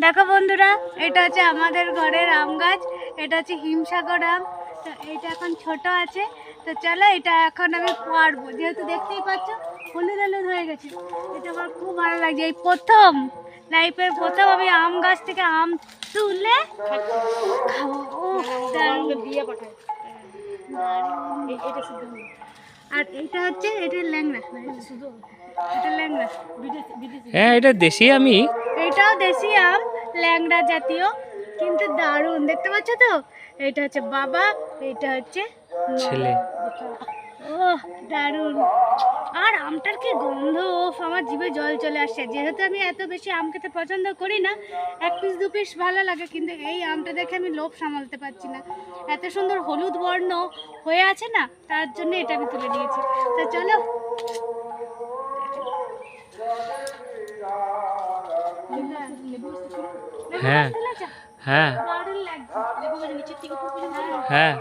দেখো বন্ধুরা, এটা হচ্ছে আমাদের ঘরের আম গাছ। এটা হচ্ছে হিমসাগর আম। তো এইটা এখন ছোট আছে। তো চলো, এটা এখন আমি পারবো, যেহেতু দেখতেই পাচ্ছ হলুদ হলুদ হয়ে গেছে। এটা আমার খুব ভালো লাগছে। এই প্রথম লাইফের প্রথম আমি আম গাছ থেকে আম তুলে খাবো। ও দিয়ে পাঠায়। আর এটা হচ্ছে, এটা ল্যাংড়া, এটা ল্যাংড়া। হ্যাঁ, এটা দেশি আমি। এটাও দেশি আম, ল্যাংড়া জাতীয়, কিন্তু দারুণ। দেখতে পাচ্ছ তো, এটা হচ্ছে বাবা, এটা হচ্ছে ছেলে। ওহ দারুণ। আর আমটার কি গন্ধ! আমার জিভে জল চলে আসছে। যেহেতু আমি এত বেশি আম খেতে পছন্দ করি না, এক পিস দু পিস ভালো লাগে, কিন্তু এই আমটা দেখে আমি লোভ সামলাতে পারছি না। এত সুন্দর হলুদ বর্ণ হয়ে আছে না, তার জন্য এটা আমি তুলে নিয়েছি। তো চলো। হ্যাঁ, হ্যাঁ, দারুণ লাগছে। হ্যাঁ।